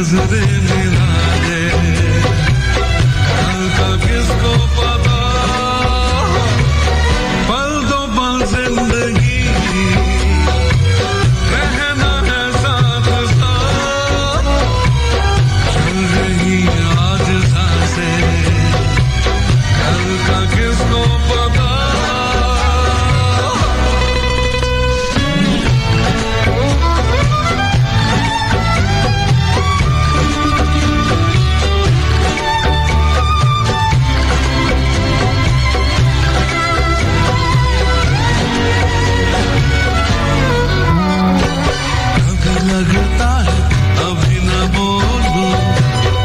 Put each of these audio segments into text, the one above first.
नजरें मिला दे कल का किसको पता पल दो पल जिंदगी रहना है साथ साथ चल रही आज सांसें कल का किसको पता लगता है अभी न बोलूं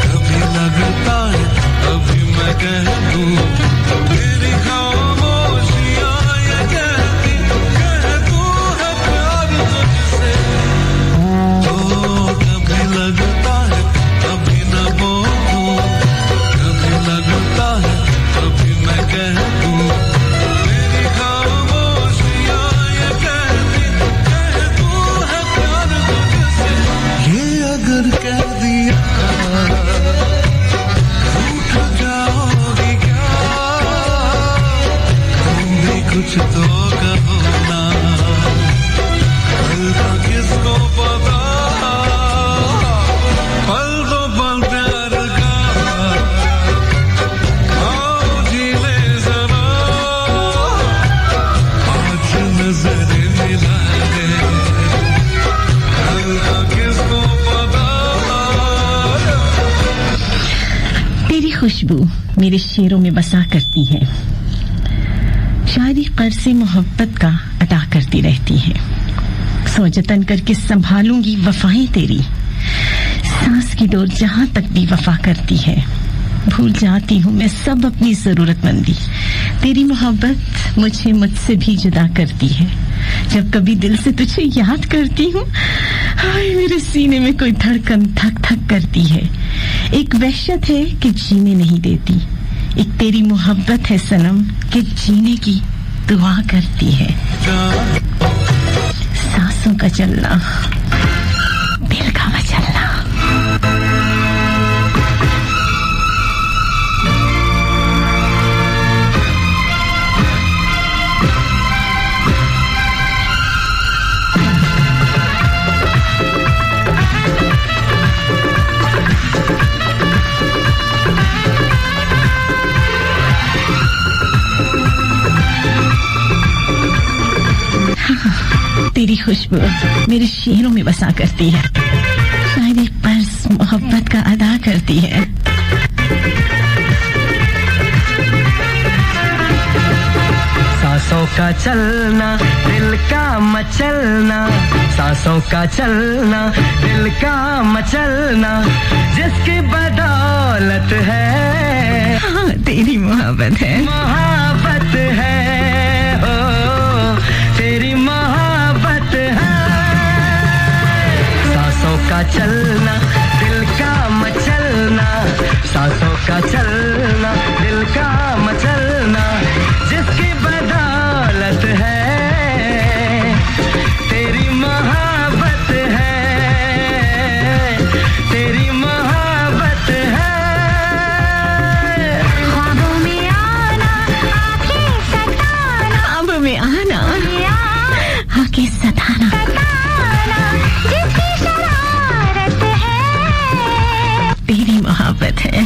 कभी लगता है अभी मैं कह दूं मेरी खामोशियां ये कहती कह तू है प्यार तुझसे तो कभी लगता है अभी न बोलूं कभी लगता है अभी मैं कह दूं मेरी खामोशियां ये कहती कह तू है प्यार ये अगर कह दिया रूठ जाओगी क्या तुम भी कुछ तो कहो ना कल का किसको पता पल दो पल प्यार का आओ जी ले जरा आज नजरें मिला दे कल का किसको तेरी खुशबू मेरे शेरों में बसा करती है शायरी कर्ज से मोहब्बत का अदा करती रहती है सोजतन करके संभालूंगी वफाएं तेरी सांस की डोर जहां तक भी वफा करती है भूल जाती हूँ मैं सब अपनी जरूरतमंदी तेरी मोहब्बत मुझे मुझसे भी जुदा करती है जब कभी दिल से तुझे याद करती हूँ हाय मेरे सीने में कोई धड़कन धक धक करती है एक वहशत है कि जीने नहीं देती एक तेरी मोहब्बत है सनम कि जीने की दुआ करती है सांसों का चलना दिल का मचलना तेरी खुशबू मेरे शेरों में बसा करती है शायद एक पर्स मोहब्बत का अदा करती है सांसों का चलना दिल का मचलना सांसों का चलना दिल का मचलना जिसकी बदौलत है हाँ तेरी मोहब्बत है हो तेरी मोहब्बत है सांसों का चलना दिल का मचलना सांसों का चलना दिल का मचलना जिसकी बदौलत है तेरी मोहब्बत है तेरी मोहब्बत है ख्वाबों में आना आंखें सताना ख्वाबों में आना आंखें सताना जिसकी शरारत है तेरी मोहब्बत है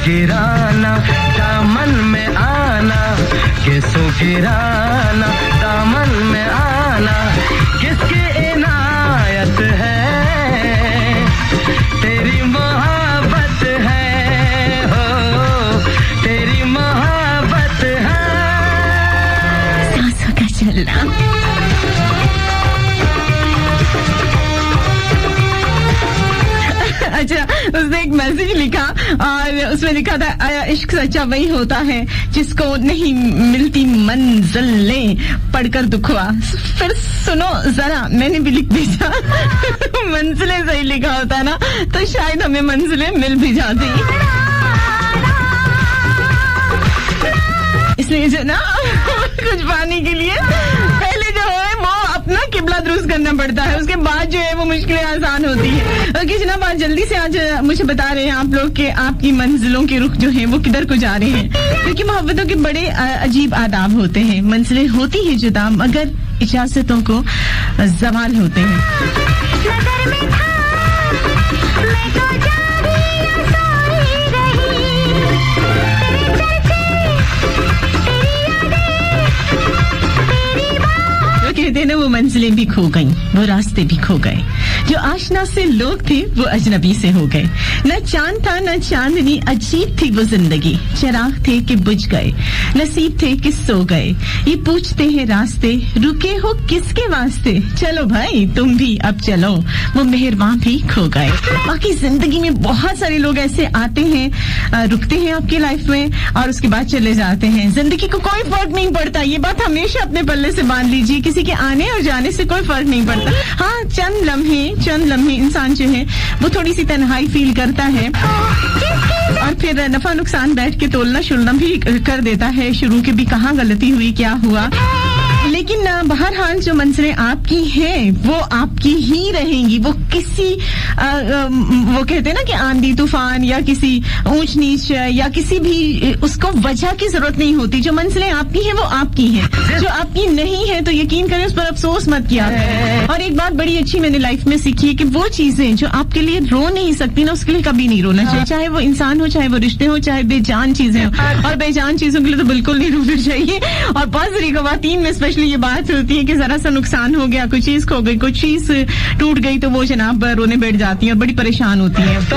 गिराना दामन में आना, कैसों गिराना दामन में आना, किसकी इनायत है, तेरी मोहब्बत है, हो तेरी मोहब्बत है। सांसों का चलना। अच्छा, उसने एक मैसेज लिखा और उसमें लिखा था इश्क सच्चा वही होता है जिसको नहीं मिलती मंजिलें पढ़कर दुख हुआ। फिर सुनो जरा, मैंने भी लिख भेजा मंजिलें सही लिखा होता ना तो शायद हमें मंजिलें मिल भी जाती। इसलिए जो ना कुछ पाने के लिए पहले जो है वो अपना किबला दुरुस्त करना पड़ता है, उसके बाद जो है वो मुश्किलें आसान होती है। ओके जनाब, आज जल्दी से आज मुझे बता रहे हैं आप लोग कि आपकी मंजिलों के रुख जो है वो किधर को जा रहे हैं, क्योंकि मोहब्बतों के बड़े अजीब आदाब होते हैं। मंजिलें होती है जुदा मगर इजाजतों को जवाल होते हैं। कहते हैं ना वो मंजिलें भी खो गईं, वो रास्ते भी खो गए, जो आशना से लोग थे वो अजनबी से हो गए। न चांद था न चांदनी, अजीब थी वो जिंदगी, चिराग थे कि बुझ गए, नसीब थे कि सो गए, ये पूछते हैं रास्ते, रुके हो किसके वास्ते, चलो भाई तुम भी अब चलो, वो मेहरबान भी खो गए। बाकी जिंदगी में बहुत सारे लोग ऐसे आते हैं, रुकते हैं आपकी लाइफ में और उसके बाद चले जाते हैं। जिंदगी को कोई फर्क नहीं पड़ता, ये बात हमेशा अपने पल्ले से बांध लीजिए, किसी के आने और जाने से कोई फर्क नहीं पड़ता। हाँ, चंद लम्हे इंसान जो है वो थोड़ी सी तन्हाई फील करता है और फिर नफा नुकसान बैठ के तोलना शुलना भी कर देता है, शुरू के भी कहाँ गलती हुई क्या हुआ। लेकिन बहरहाल जो मंजिलें आपकी हैं वो आपकी ही रहेंगी, वो किसी वो कहते हैं ना कि आंधी तूफान या किसी ऊंच नीच या किसी भी उसको वजह की जरूरत नहीं होती। जो मंजिलें आपकी हैं वो आपकी हैं, जो आपकी नहीं है तो यकीन करें उस पर अफसोस मत किया। और एक बात बड़ी अच्छी मैंने लाइफ में सीखी है कि वो चीजें जो आपके लिए रो नहीं सकती ना उसके लिए कभी नहीं रोना चाहिए, चाहे वो इंसान हो, चाहे वो रिश्ते हो, चाहे बेजान चीजें हो। और बेजान चीजों के लिए तो बिल्कुल नहीं रोना चाहिए। और बहुत सारी खवातीन में स्पेशली ये बात होती है कि जरा सा नुकसान हो गया, कुछ चीज खो गई, कुछ चीज टूट गई तो वो जनाब रोने बैठ जाती है और बड़ी परेशान होती है। तो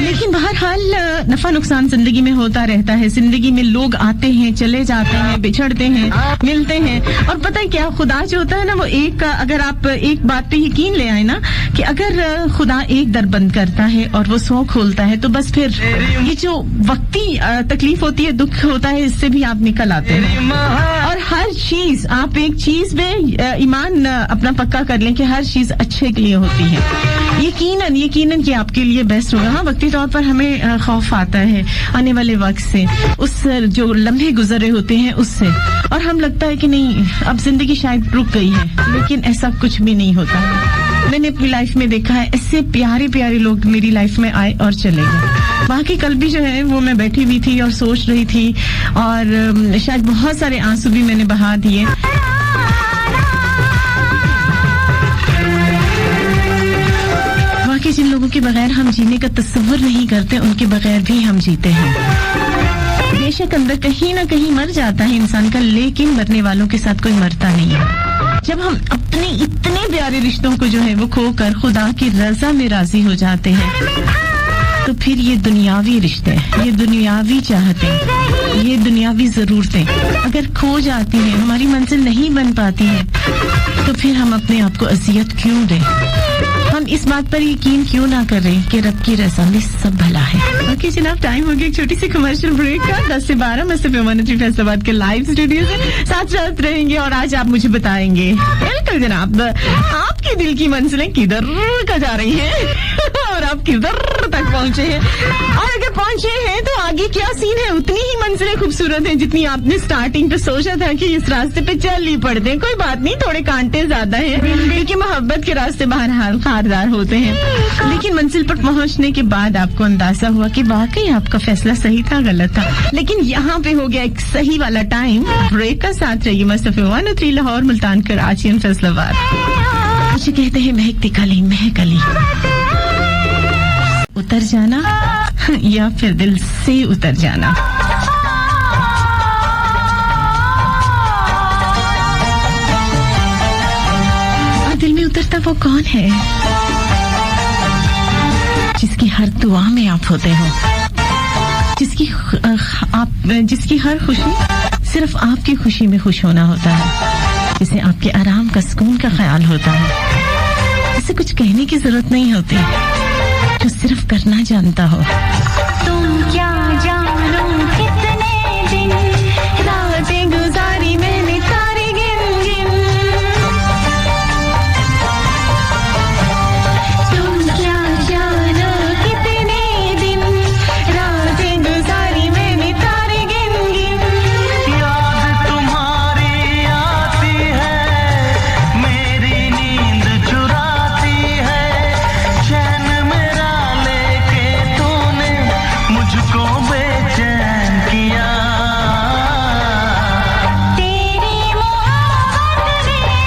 लेकिन बहरहाल नफा नुकसान जिंदगी में होता रहता है। जिंदगी में लोग आते हैं, चले जाते हैं, बिछड़ते हैं, मिलते हैं। और पता है क्या, खुदा जो होता है ना वो एक, अगर आप एक बात पे यकीन ले आए ना कि अगर खुदा एक दर बंद करता है और वो 100 खोलता है तो बस फिर ये जो वक्ती तकलीफ होती है, दुख होता है, इससे भी आप निकल आते हैं। और हर चीज, आप एक चीज में ईमान अपना पक्का कर लें कि हर चीज अच्छे के लिए होती है। यकीनन कि आपके लिए बेस्ट होगा। हाँ, वक्ती तौर पर हमें खौफ आता है आने वाले वक्त से, उस जो लम्हे गुजरे होते हैं उससे, और हम लगता है कि नहीं अब जिंदगी शायद रुक गई है, लेकिन ऐसा कुछ भी नहीं होता। मैंने अपनी लाइफ में देखा है ऐसे प्यारे प्यारे लोग मेरी लाइफ में आए और चले गए। बाकी कल भी जो है वो मैं बैठी हुई थी और सोच रही थी और शायद बहुत सारे आंसू भी मैंने बहा दिए। बाकी जिन लोगों के बगैर हम जीने का तस्वुर नहीं करते उनके बगैर भी हम जीते हैं। बेशक अंदर कहीं ना कहीं मर जाता है इंसान का, लेकिन मरने वालों के साथ कोई मरता नहीं है। जब हम अपने इतने प्यारे रिश्तों को जो है वो खोकर खुदा की रजा में राजी हो जाते हैं तो फिर ये दुनियावी रिश्ते, ये दुनियावी चाहतें, ये दुनियावी जरूरतें अगर खो जाती हैं, हमारी मंजिल नहीं बन पाती है, तो फिर हम अपने आप को अजियत क्यों दें? हम इस बात पर यकीन क्यों ना करें कि रब की रज़ा में सब भला है। ओके जनाब, टाइम हो गया एक छोटी सी कमर्शियल ब्रेक का। 10 से 12 में सिर्फ फैसलाबाद के लाइव स्टूडियो से साथ रहेंगे और आज आप मुझे बताएंगे बिल्कुल जनाब आपके दिल की मंजिलें किधर का जा रही हैं और आप किधर तक पहुंचे हैं, और अगर पहुंचे हैं तो आगे क्या सीन है। उतनी ही मंजिलें खूबसूरत हैं जितनी आपने स्टार्टिंग पे सोचा था कि इस रास्ते पे चल ही पड़ते हैं। कोई बात नहीं, थोड़े कांटे ज्यादा हैं क्योंकि मोहब्बत के रास्ते बहरहाल खारदार होते हैं, लेकिन मंजिल पर पहुंचने के बाद आपको अंदाजा हुआ कि वाकई आपका फैसला सही था गलत था। लेकिन यहाँ पे हो गया एक सही वाला टाइम ब्रेक का। साथ रहिए मस्त 103 लाहौर, मुल्तान, कराची एंड फैसलाबाद। कहते हैं महकती कली महकली उतर जाना या फिर दिल से उतर जाना। और दिल में उतरता वो कौन है जिसकी हर दुआ में आप होते हो, जिसकी हर खुशी सिर्फ आपकी खुशी में खुश होना होता है, जिसे आपके आराम का सुकून का ख्याल होता है, जिसे कुछ कहने की जरूरत नहीं होती, जो सिर्फ करना जानता हो। तुम क्या जानो कितने दिन रातें गुजारी मैंने तारे गिन गिन, तुम क्या जानो कितने दिन रातें गुजारी मैंने तारे गिन गिन। याद तुम्हारी आती है, मेरी नींद चुराती है, चैन मेरा लेके तूने मुझको बेचैन किया। तेरी मोहब्बत ने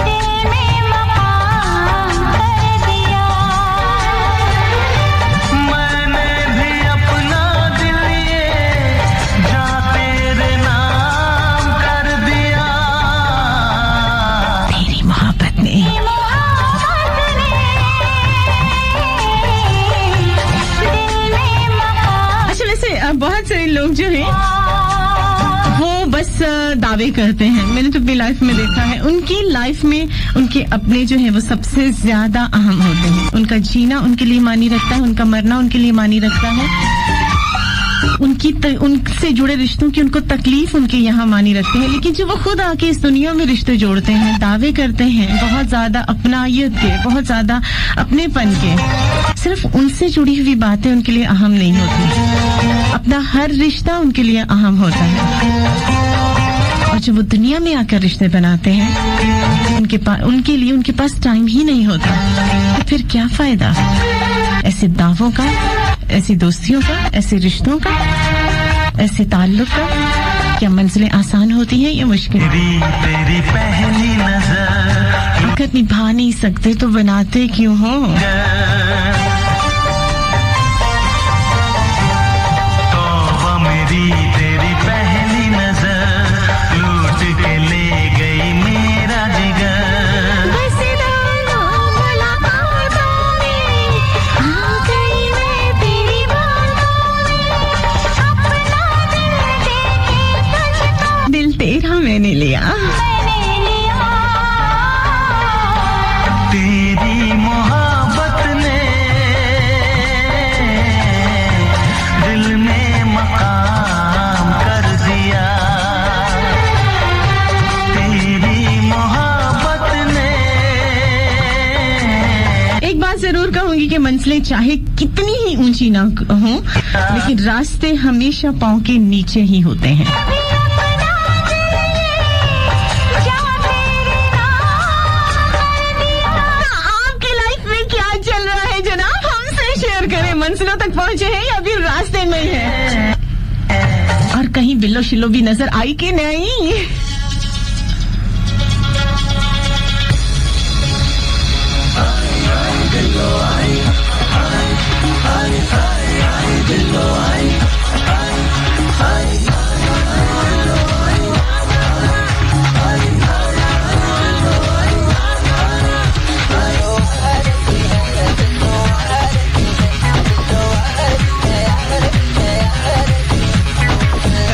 दिल में मकाम कर दिया। मैंने भी अपना दिल ये जा तेरे नाम कर दिया। तेरी मोहब्बत ने अच्छा, वैसे बहुत सारे लोग जो हैं वो बस दावे करते हैं। मैंने तो अपनी लाइफ में देखा है, उनकी लाइफ में उनके अपने जो है वो सबसे ज्यादा अहम होते हैं। उनका जीना उनके लिए मानी रखता है, उनका मरना उनके लिए मानी रखता है, उनसे जुड़े रिश्तों की उनको तकलीफ उनके यहाँ मानी रखती है। लेकिन जो वो खुद आके इस दुनिया में रिश्ते जोड़ते हैं, दावे करते हैं बहुत ज्यादा अपनायत के, बहुत ज्यादा अपनेपन के, सिर्फ उनसे जुड़ी हुई बातें उनके लिए अहम नहीं होती, अपना हर रिश्ता उनके लिए अहम होता है। और जब वो दुनिया में आकर रिश्ते बनाते हैं, उनके लिए उनके पास टाइम ही नहीं होता, तो फिर क्या फायदा ऐसे दावों का, ऐसी दोस्तियों का, ऐसे रिश्तों का, ऐसे ताल्लुक का? क्या मंजिलें आसान होती हैं या मुश्किल? तेरी पहली नजर अगर निभा नहीं सकते तो बनाते क्यों हो? तौबा मेरी तेरी पहली नजर लूट के ले गई मेरा जिगर। बस दोनों मुलाकातों में आ गई मैं तेरी बातों में, अपना दिल देके तुझको दिल तेरा मैंने लिया। मैंने लिया। तेरी मोहब्बत ने दिल में मकाम कर दिया। तेरी मोहब्बत ने एक बात जरूर कहूंगी कि मंजिलें चाहे कितनी ही ऊंची ना हों, लेकिन रास्ते हमेशा पांव के नीचे ही होते हैं। आपके लाइफ में क्या चल रहा है जनाब? हमसे शेयर करें। मंजिलों तक पहुंचे हैं या फिर रास्ते में ही है? और कहीं बिल्लो शिल्लो भी नजर आई कि नहीं?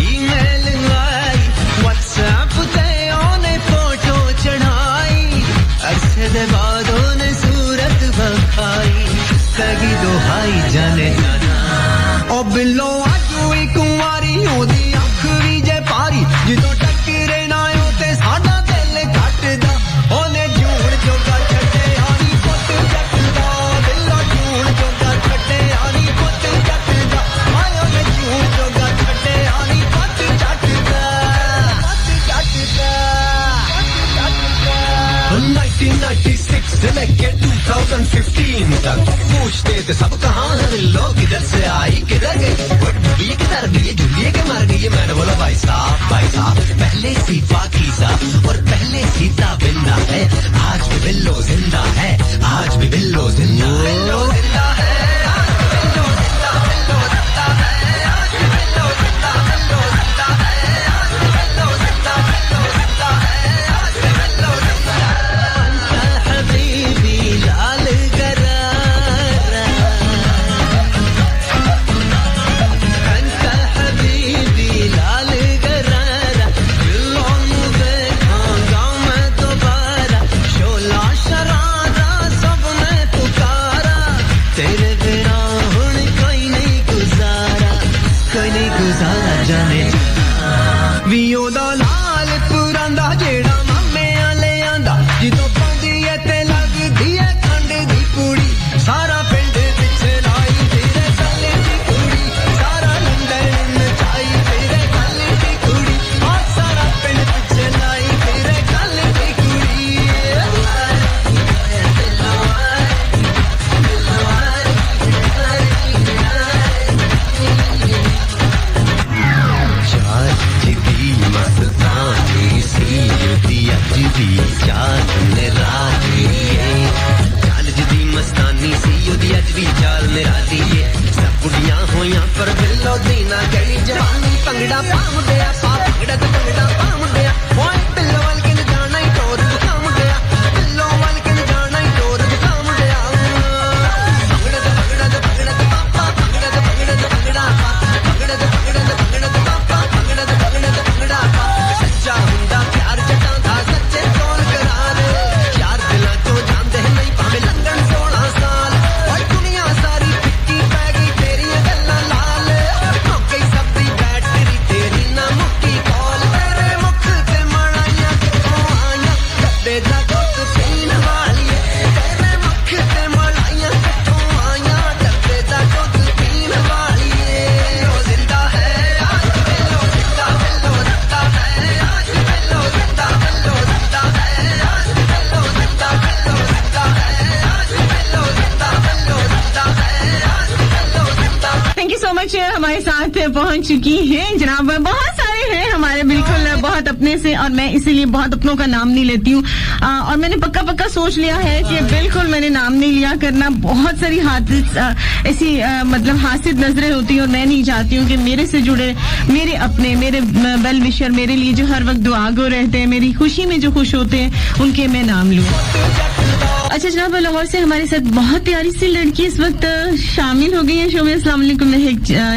ईमेल आई, व्हाट्सएप ते ओने फोटो चढ़ाई, अरसे दे बाद ओने सूरत बखाई, लगी दोहाई जाने जाना ओ बिल्लो आजू ही कुंवारी ओदी अख भी जे पारी, जिदों टकरे ना ओते साडा दिल घटदा, ओने जूण जोगा छड्डे आनी पुੱਤ जटदा, बिल्लो जूण जोगा छड्डे आनी पुੱਤ जटदा, आयो ने जूण जोगा छड्डे आनी पुੱਤ जटदा, 1996 से लेके 2015 तक पूछते थे सब कहाँ है लोग ਵੀ ਉਹਦਾ ਲਾਲ ਪੁਰਾਂਦਾ ਜਿਹੜਾ ਮਾਮਿਆਂ ਲੈ ਆਂਦਾ ਜਦੋਂ ਪਾਉਂਦੀ ਏ ਤੇ ਲੱਗਦੀ ਏ ਖੰਡ ਦੀ ਕੁੜੀ ਸਾਰਾ ਪਿੰਡ ਪਿੱਛੇ ਲਾਈ ਤੇਰੇ ਗੱਲੇ ਦੀ ਕੁੜੀ ਸਾਰਾ ਲੰਡਨ ਨਚਾਈ ਤੇਰੇ ਗੱਲੇ ਦੀ ਕੁੜੀ ਆ ਸਾਰਾ ਪਿੰਡ ਪਿੱਛੇ ਲਾਈ ਤੇਰੇ ਗੱਲੇ ਦੀ ਕੁੜੀ ਚਾਰ ਜਿੱਦੀ ਮਸਤਾਨੀ ਸੀ ਉਹਦੀ ਅੱਜ ਵੀ ਚਾਲ ਨਿਰਾਲੀ ਏ ਚਾਲ ਜਿੱਦੀ ਮਸਤਾਨੀ ਸੀ ਉਹਦੀ ਅੱਜ ਵੀ ਚਾਲ ਨਿਰਾਲੀ ਏ ਸਭ ਕੁੜੀਆਂ ਹੋਈਆਂ ਪਰ ਬਿੱਲੋ ਦੀ ਨਾ ਗਈ ਜਵਾਨੀ ਭੰਗੜਾ ਪਾ ਮੁੰਡਿਆ ਪਾ ਭੰਗੜਾ ਤੇ ਭੰਗੜਾ ਪਾ ਮੁੰਡਿਆ ਓਏ ਬਿੱਲੋ ਵੱਲ ਕਿਨ ਜਾਣਾ ਈ ਟੋਰ ਦਿਖਾ ਮੁੰਡਿਆ ਬਿੱਲੋ ਵੱਲ ਕਿਨ ਜਾਣਾ ਈ ਟੋਰ ਦਿਖਾ ਮੁੰਡਿਆ ਭੰਗੜਾ ਤੇ ਭੰਗੜਾ ਤੇ ਭੰਗੜਾ ਤੇ ਪਾਪਾ ਭੰਗੜਾ ਤੇ ਭੰਗੜਾ ਤੇ ਭੰਗੜਾ ਪਾ ਭੰਗੜਾ ਤੇ ਭੰਗੜਾ ਤੇ ਭੰਗੜਾ ਤੇ ਪਾਪਾ ਭੰਗੜਾ ਤੇ ਭੰਗੜਾ ਤੇ ਭੰਗੜਾ ਪਾ ਸੱਚਾ ਹੁੰਦਾ ਪਿਆਰ ਜਤਾਂਦਾ ਸੱਚੇ ਕੋਲ ਕਰਾਰ ਯਾਰ ਦਿਲਾਂ ਚੋਂ ਜਾਂਦੇ ਨਹੀਂ ਭਾਵੇਂ ਲੰਘਣ 16 ਸਾਲ ਓਏ ਦੁਨੀਆ ਸਾਰੀ ਫਿੱਕੀ ਪੈ ਗਈ ਤੇਰੀਆਂ ਗੱਲਾਂ ਲਾਲ ਮੌਕੇ ਸਭ ਦੀ ਬੈਟਰੀ ਤੇਰੀ ਨਾ ਮੁੱਕੀ ਕਾਲ ਤੇਰੇ ਮੁਖ ਤੇ ਮੜਾਈਆਂ ਕਿੱਥੋਂ ਆਈਆਂ ਡੱਬੇ ਦਾ ਦੁੱਧ ਪੀਣ ਵਾਲੀਏ ਤੇਰੇ ਮੁਖ ਤੇ ਮੜਾਈਆਂ ਕਿੱਥੋਂ ਆਈਆਂ ਡੱਬੇ ਦਾ ਦੁੱਧ ਪੀਣ ਵਾਲੀਏ ਉਹ ਜ਼ਿੰਦਾ ਹੈ ਅੱਜ ਬਿੱਲੋ ਜ਼ਿੰਦਾ ਬਿੱਲੋ ਜ਼ਿੰਦਾ ਹੈ ਅੱਜ ਬਿੱਲੋ ਜ਼ਿੰਦਾ ਬਿੱਲੋ ਜ਼ਿੰਦਾ ਹੈ ਅੱਜ ਬਿੱਲੋ ਜ਼ਿੰਦਾ ਬਿੱਲੋ ਜ਼ਿੰਦਾ ਹੈ ਅੱਜ ਬਿੱਲੋ ਜ਼ਿੰਦਾ ਬਿੱਲੋ ਜ਼ਿੰਦਾ ਹੈ ਅੱਜ ਬਿੱਲੋ ਜ਼ਿੰਦਾ थैंक यू सो मच हमारे साथ पहुंच चुकी हैं जनाब बहुत सारे हैं हमारे बिल्कुल बहुत अपने से और मैं इसीलिए बहुत अपनों का नाम नहीं लेती हूँ और मैंने पक्का सोच लिया है कि बिल्कुल मैंने नाम नहीं लिया करना बहुत सारी ऐसी मतलब हासिल नजरें होती हैं और मैं नहीं चाहती हूँ कि मेरे से जुड़े मेरे अपने मेरे वेल विशर मेरे लिए जो हर वक्त दुआगो रहते हैं मेरी खुशी में जो खुश होते हैं उनके मैं नाम लूँ अच्छा जनाब लाहौर से हमारे साथ बहुत प्यारी सी लड़की इस वक्त शामिल हो गई है शो में अस्सलाम वालेकुम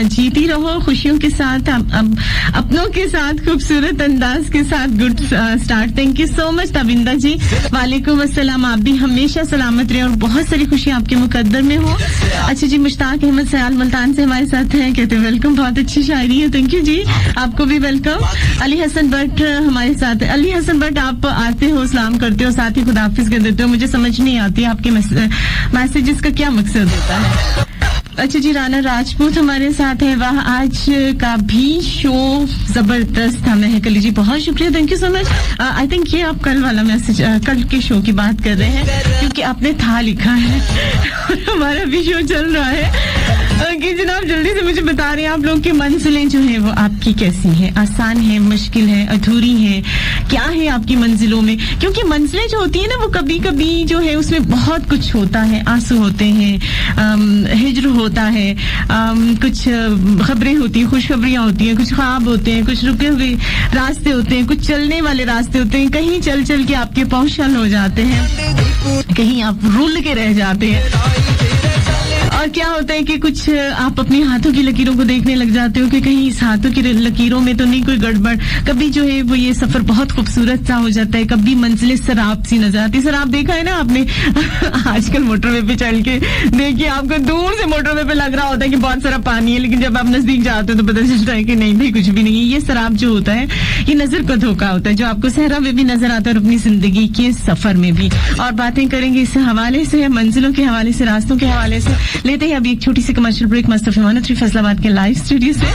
जीती रहो खुशियों के साथ अब अपनों के साथ खूबसूरत अंदाज के साथ good start thank you so much Tavinda ji वालेकुम अस्सलाम आप भी हमेशा सलामत रहे और बहुत सारी खुशियां आपके मुकद्दर में हो अच्छा जी मुश्ताक अहमद सयाल मुल्तान से हमारे साथ हैं कहते हैं वेलकम बहुत अच्छी शायरी है थैंक यू जी आपको भी वेलकम अली हसन भट्ट हमारे साथ है अली हसन भट्ट आप आते हो सलाम करते हो साथ ही खुदा हाफिज कर देते हो मुझे समझ नहीं आती आपके मैसेजेस का क्या मकसद होता है अच्छा जी राना राजपूत हमारे साथ है वाह आज का भी शो जबरदस्त था महकली जी बहुत शुक्रिया thank you so much I think ये आप कल वाला मैसेज कल के शो की बात कर रहे हैं क्योंकि आपने था लिखा है और हमारा भी शो चल रहा है ओके जनाब जल्दी से मुझे बता रहे हैं आप लोग की मंजिलें जो है वो आपकी कैसी हैं आसान है मुश्किल है अधूरी है क्या है आपकी मंजिलों में क्योंकि मंजिलें जो होती है ना वो कभी कभी जो है उसमें बहुत कुछ होता है आंसू होते हैं हिज्र होता है कुछ खबरें होती हैं खुशखबरियां होती हैं कुछ ख्वाब होते हैं कुछ रुके हुए रास्ते होते हैं कुछ चलने वाले रास्ते होते हैं कहीं चल चल के आपके पाँव शल हो जाते हैं कहीं आप रुल के रह जाते हैं और क्या होता है कि कुछ आप अपने हाथों की लकीरों को देखने लग जाते हो कि कहीं इस हाथों की लकीरों में तो नहीं कोई गड़बड़ कभी जो है वो ये सफर बहुत खूबसूरत सा हो जाता है कभी मंजिलें शराब सी नजर आती शराब देखा है ना आपने आजकल मोटरवे पे चल के देखिए आपको दूर से मोटरवे पे लग रहा होता है कि बहुत सारा पानी है लेकिन जब आप नजदीक जाते हो तो पता चलता है कि नहीं भाई कुछ भी नहीं है ये शराब जो होता है ये नजर का धोखा होता है जो आपको सहरा में भी नजर आता है और अपनी जिंदगी के सफर में भी और बातें करेंगे इस हवाले से मंजिलों के हवाले से रास्तों के हवाले से लेते हैं अभी एक छोटी सी कमर्शियल ब्रेक मुस्तफा 103 फैसलाबाद के लाइव स्टूडियो से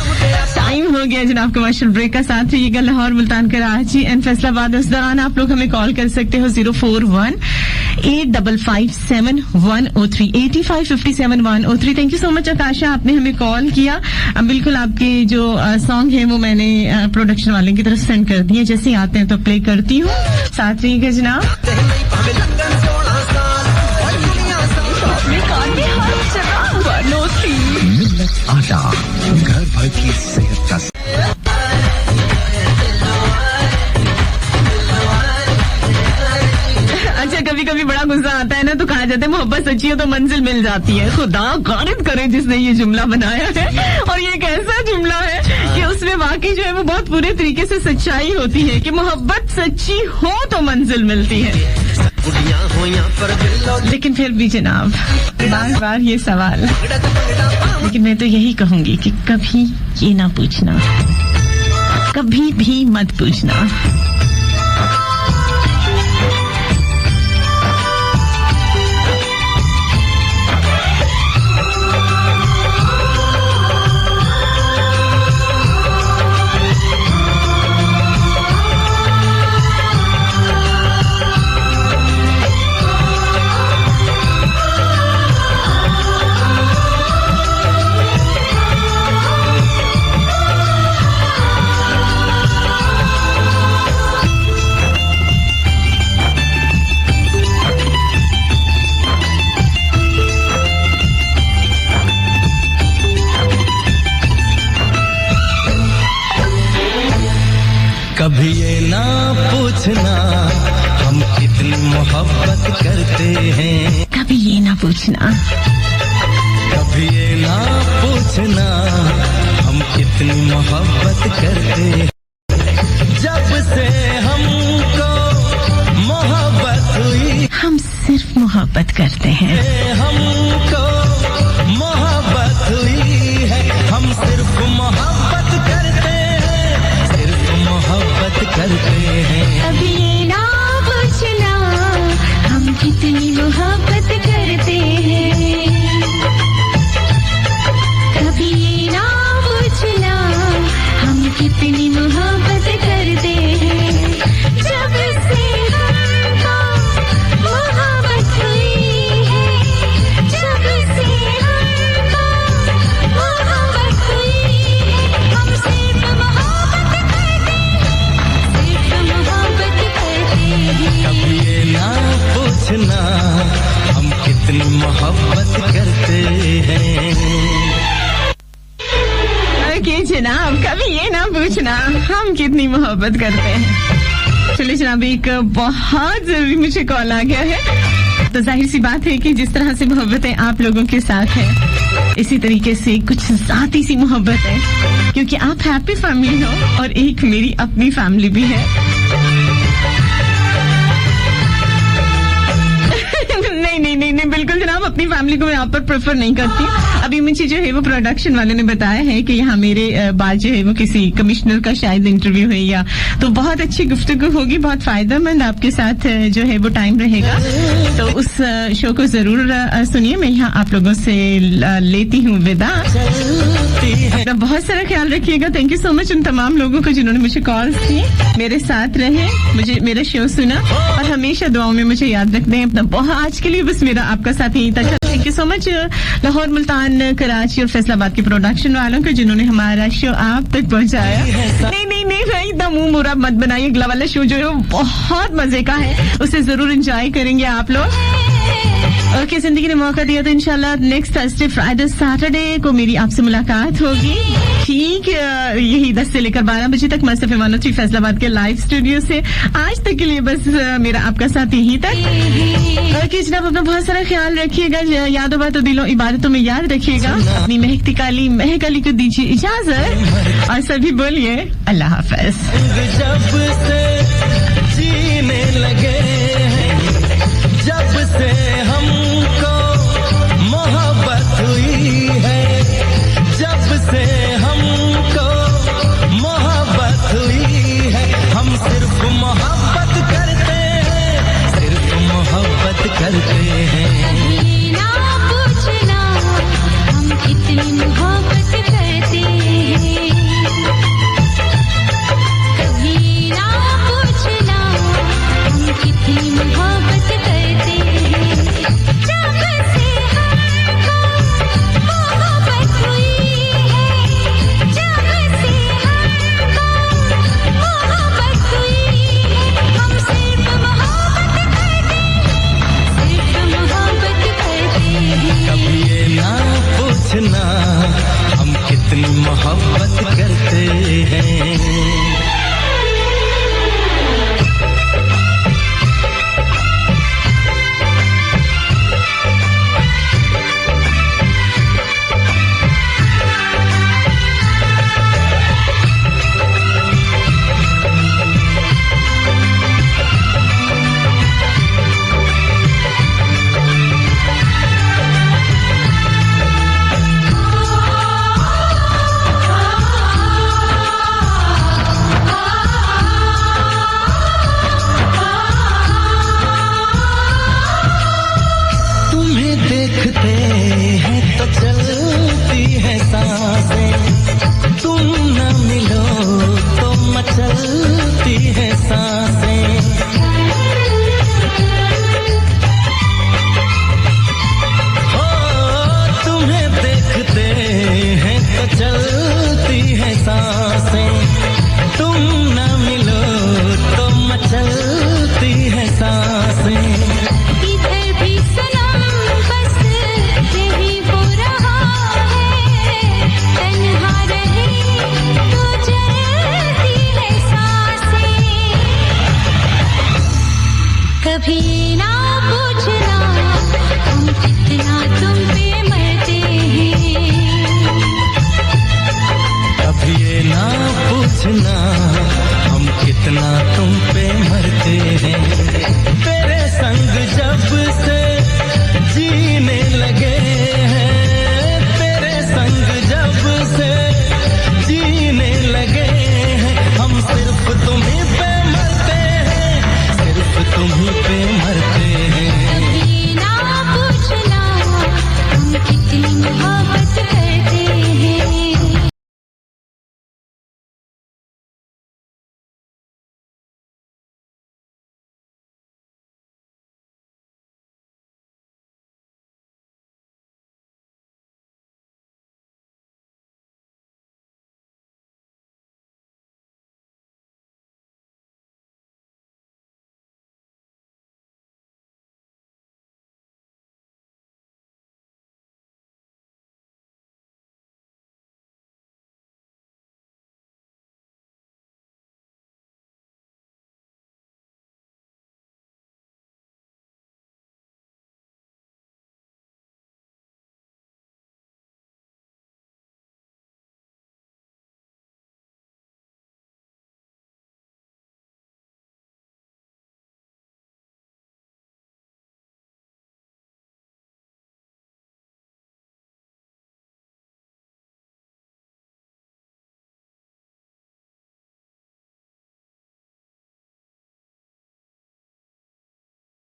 टाइम हो गया जनाब कमर्शियल ब्रेक का साथ रहिएगा लाहौर मुल्तान कराची एंड फैसलाबाद उस दौरान आप लोग हमें कॉल कर सकते हो 041-8557-103 थैंक यू सो मच आकाशा आपने हमें कॉल किया बिल्कुल आपके जो सॉन्ग है वो मैंने प्रोडक्शन वाले की तरफ सेंड कर दिए जैसे ही आते हैं तो प्ले करती हूँ साथ रहिएगा जनाब मिल्लत आटा घर भर की सेहत का अच्छा कभी कभी बड़ा गुस्सा आता है ना तो कहा जाता है मोहब्बत सच्ची हो तो मंजिल मिल जाती है खुदा गालिब करे जिसने ये जुमला बनाया है और ये एक ऐसा जुमला है कि उसमें वाकई जो है वो बहुत पूरे तरीके से सच्चाई होती है कि मोहब्बत सच्ची हो तो मंजिल मिलती है लेकिन फिर भी जनाब बार बार ये सवाल लेकिन मैं तो यही कहूंगी कि कभी ये ना पूछना कभी भी मत पूछना। कभी ये ना पूछना हम कितनी मोहब्बत करते हैं, कभी ये ना पूछना, कभी ये ना पूछना हम कितनी मोहब्बत करते हैं। जब से हमको मोहब्बत हुई, हम सिर्फ मोहब्बत करते हैं। हमको मोहब्बत हुई है, हम सिर्फ मोहब्बत करते हैं, सिर्फ मोहब्बत करते हैं। कभी ये ना पूछना हम कितनी मोहब्बत करते हैं, कभी ये ना पूछना हम कितनी मोहब्बत करते हैं। जब से हमको मोहब्बत हुई है, जब से हमको मोहब्बत हुई है, हम सिर्फ मोहब्बत करते हैं, सिर्फ मोहब्बत करते हैं। कभी ये ना पूछना हम कितनी मोहब्बत करते हैं। ओके जनाब, कभी ये ना पूछना हम कितनी मोहब्बत करते हैं। चलिए जनाब, एक बहुत जरूरी मुझे कॉल आ गया है। तो जाहिर सी बात है कि जिस तरह से मोहब्बतें आप लोगों के साथ है, इसी तरीके से कुछ जाती सी मोहब्बत है, क्योंकि आप हैप्पी फैमिली हो और एक मेरी अपनी फैमिली भी है। नहीं, बिल्कुल जनाब, अपनी फैमिली को मैं यहाँ पर प्रेफर नहीं करती। अभी मुझे जो है वो प्रोडक्शन वाले ने बताया है कि यहाँ मेरे बाद जो है वो किसी कमिश्नर का शायद इंटरव्यू है, या तो बहुत अच्छी गुफ्तगू होगी, बहुत फायदेमंद आपके साथ जो है वो टाइम रहेगा। तो उस शो को जरूर सुनिए। मैं यहाँ आप लोगों से लेती हूँ विदा। बहुत सारा ख्याल रखिएगा। थैंक यू सो मच उन तमाम लोगों को जिन्होंने मुझे कॉल्स की, मेरे साथ रहे, मुझे मेरा शो सुना और हमेशा दुआओं में मुझे याद रखते हैं। अपना बहुत आज के लिए बस मेरा आपका साथ यहीं तक। Thank you so much Lahore, Multan, Karachi और फैसलाबाद के प्रोडक्शन वालों को जिन्होंने हमारा शो आप तक पहुंचाया। नहीं भाई, इतना मुंह मोरा मत बनाइए। अगला वाला शो जो है वो बहुत मजे का है, उसे जरूर एंजॉय करेंगे आप लोग। ओके, जिंदगी ने मौका दिया तो इंशाल्लाह नेक्स्ट थर्सडे, फ्राइडे, सैटरडे को मेरी आपसे मुलाकात होगी। ठीक यही 10 से लेकर 12 बजे तक मस्त एफएम 103 फैसलाबाद के लाइव स्टूडियो से। आज तक के लिए बस मेरा आपका साथ यहीं तक। ओके जनाब, अपना बहुत सारा ख्याल रखिएगा। यादों बातों दिलों इबादतों में याद रखिएगा। अपनी महकती काली महक अली को दीजिए इजाजत और सभी बोलिए अल्लाह हाफ़िज़। जब से जीने लगे, जब से हम